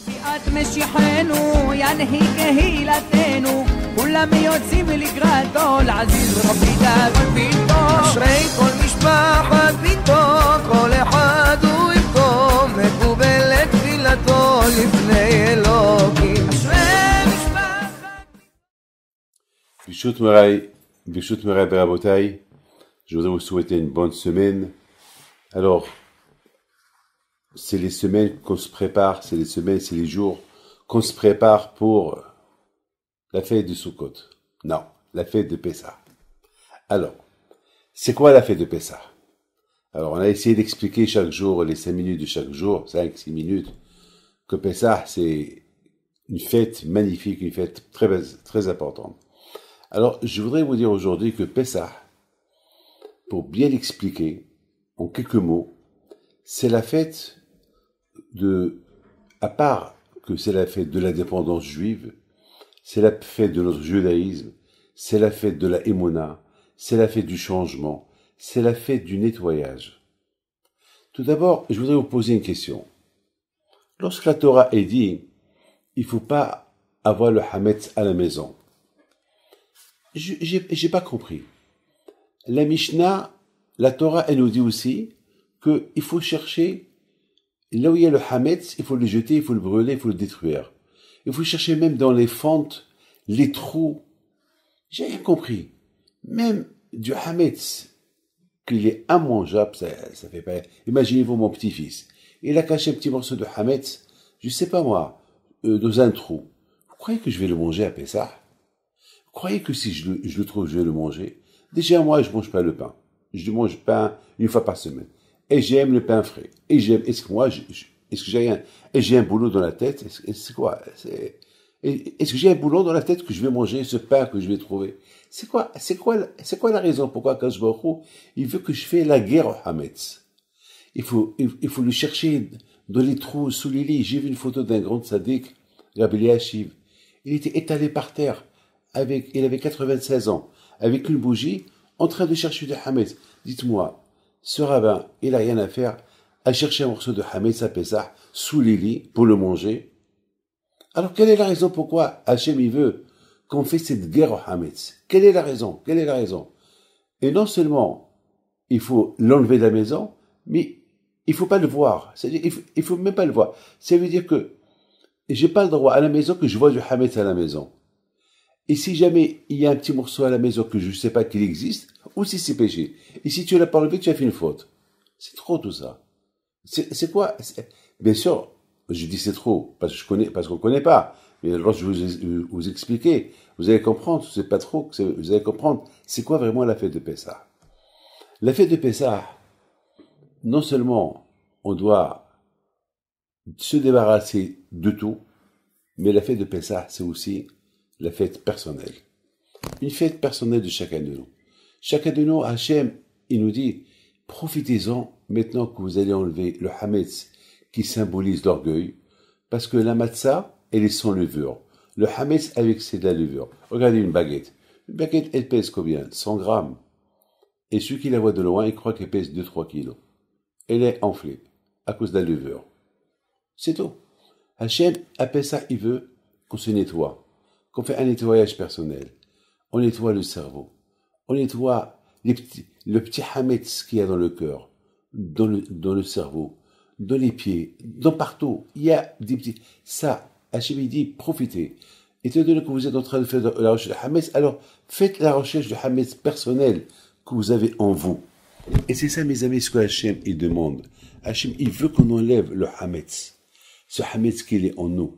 ביאת משיחנו ינהיג קהילתנו כולם יוצאים לקראתו לעזיז רבי דוד ביתו אשרי כל משפחת ביתו כל אחד הוא איתו מקובלת תפילתו לפני אלוקים אשרי משפחת Bishut Meraï Berabotaï, je voudrais vous souhaiter une bonne semaine. Alors, c'est les semaines qu'on se prépare, c'est les jours qu'on se prépare pour la fête de Sukkot. Non, la fête de Pessah. Alors, c'est quoi la fête de Pessah? Alors, on a essayé d'expliquer chaque jour, les 5 minutes de chaque jour, 5-6 minutes, que Pessah, c'est une fête magnifique, une fête très, très importante. Alors, je voudrais vous dire aujourd'hui que Pessah, pour bien l'expliquer, en quelques mots, c'est la fête à part que c'est la fête de l'indépendance juive, c'est la fête de notre judaïsme, c'est la fête de la Emouna, c'est la fête du changement, c'est la fête du nettoyage. Tout d'abord, je voudrais vous poser une question. Lorsque la Torah est dit, il faut pas avoir le hametz à la maison. J'ai pas compris. La Mishnah, la Torah, elle nous dit aussi qu'il faut chercher là où il y a le hametz, il faut le jeter, il faut le brûler, il faut le détruire. Il faut chercher même dans les fentes, les trous. J'ai rien compris. Même du hametz, qu'il est immangeable, ça fait pas. Imaginez-vous mon petit-fils. Il a caché un petit morceau de hametz, je sais pas moi, dans un trou. Vous croyez que je vais le manger à Pessah? Vous croyez que si je le trouve, je vais le manger? Déjà, moi, je mange pas le pain. Je mange pain une fois par semaine. Et j'aime le pain frais. Et j'aime, est-ce que j'ai un boulot dans la tête? C'est quoi? Est-ce que j'ai un boulot dans la tête que je vais manger ce pain que je vais trouver? C'est quoi la raison pourquoi Akadosh Baruch Hu, il veut que je fasse la guerre au Hametz? Il faut le chercher dans les trous, sous les lits. J'ai vu une photo d'un grand tzaddik, Rabbi Eliashiv. Il était étalé par terre il avait 96 ans, avec une bougie, en train de chercher du Hametz. Dites-moi, ce rabbin, il a rien à faire à chercher un morceau de Hametz à Pessah sous les lits pour le manger. Alors, quelle est la raison pourquoi Hachem, il veut qu'on fait cette guerre au Hametz? Quelle est la raison? Et non seulement il faut l'enlever de la maison, mais il faut pas le voir. C'est-à-dire, il faut même pas le voir. Ça veut dire que j'ai pas le droit à la maison que je vois du Hametz à la maison. Et si jamais il y a un petit morceau à la maison que je ne sais pas qu'il existe, ou si c'est péché. Et si tu l'as pas enlevé, tu as fait une faute. C'est trop tout ça. C'est quoi? Bien sûr, je dis c'est trop, parce qu'on connaît pas. Mais lorsque je vais vous expliquer, vous allez comprendre, c'est pas trop, vous allez comprendre, c'est quoi vraiment la fête de Pessah. La fête de Pessah, non seulement on doit se débarrasser de tout, mais la fête de Pessah, c'est aussi la fête personnelle. Une fête personnelle de chacun de nous. Chacun de nous, Hachem, il nous dit, profitez-en maintenant que vous allez enlever le hametz qui symbolise l'orgueil, parce que la matzah, elle est sans levure. Le hametz avec c'est de la levure. Regardez une baguette. Une baguette, elle pèse combien? 100 grammes. Et celui qui la voit de loin, il croit qu'elle pèse 2-3 kilos. Elle est enflée à cause de la levure. C'est tout. Hachem, après ça, il veut qu'on se nettoie. Qu'on fait un nettoyage personnel. On nettoie le cerveau. On nettoie le petit hametz qu'il y a dans le cœur, dans le cerveau, dans les pieds, dans partout. Il y a des petits... Ça, Hachem il dit, profitez. Étant donné que vous êtes en train de faire la recherche de hametz, alors faites la recherche de hametz personnel que vous avez en vous. Et c'est ça, mes amis, ce que Hachem il demande. Hachem, il veut qu'on enlève le hametz. Ce hametz qu'il est en nous.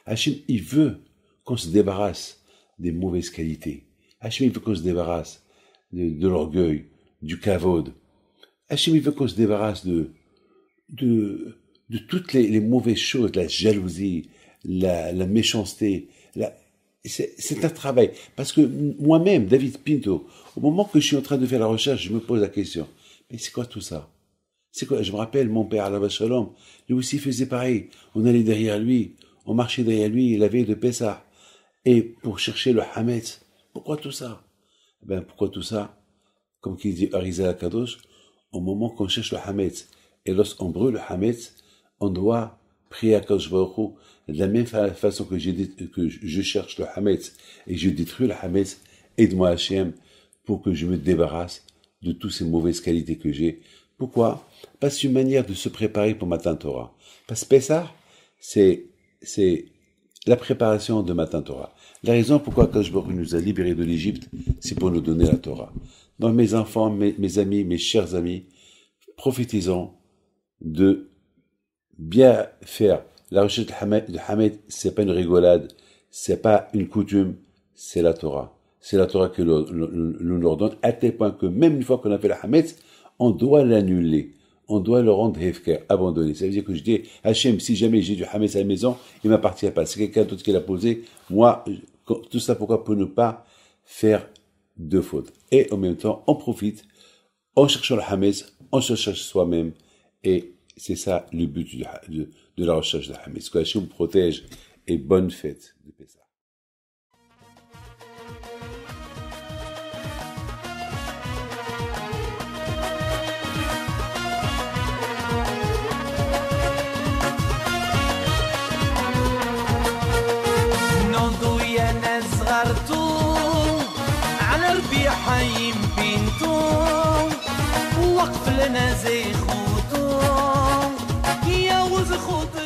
Hachem, il veut qu'on se débarrasse des mauvaises qualités. Hachem, il veut qu'on se débarrasse de l'orgueil, du kavod. Hachem, il veut qu'on se débarrasse de toutes les mauvaises choses, la jalousie, la méchanceté. C'est un travail. Parce que moi-même, David Pinto, au moment que je suis en train de faire la recherche, je me pose la question. Mais c'est quoi tout ça? C'est quoi? Je me rappelle, mon père, Alav Shalom, lui aussi faisait pareil. On allait derrière lui, on marchait derrière lui, la veille de Pessah. Et pour chercher le hametz. Pourquoi tout ça? Pourquoi tout ça? Comme qu'il dit Arizal Kadosh, au moment qu'on cherche le hametz, et lorsqu'on brûle le hametz, on doit prier à Kadosh Baruch Hu, de la même façon que je cherche le Hametz et je détruis le Hametz, aide-moi Hachem pour que je me débarrasse de toutes ces mauvaises qualités que j'ai. Pourquoi? Parce que c'est une manière de se préparer pour Matan Torah. Parce que Pessah, c'est la préparation de Matan Torah. La raison pourquoi Kadosh Baruch Hu nous a libérés de l'Égypte, c'est pour nous donner la Torah. Donc mes enfants, mes amis, mes chers amis, profitez-en de bien faire. La recherche de Hametz, c'est pas une rigolade, c'est pas une coutume, c'est la Torah. C'est la Torah que nous leur donne, à tel point que même une fois qu'on a fait la Hametz, on doit l'annuler. On doit le rendre hefker, abandonné. Ça veut dire que je dis, Hachem, si jamais j'ai du Hametz à la maison, il m'appartient pas. C'est quelqu'un d'autre qui l'a posé. Moi, tout ça pourquoi? Pour ne pas faire de faute. Et en même temps, on profite, en cherchant le Hametz, on se cherche soi-même. Et c'est ça le but de la recherche de Hametz. Que Hachem protège et bonne fête de Pessah. حيم بنتو وقف لنا زي خوتو يا وز خوتو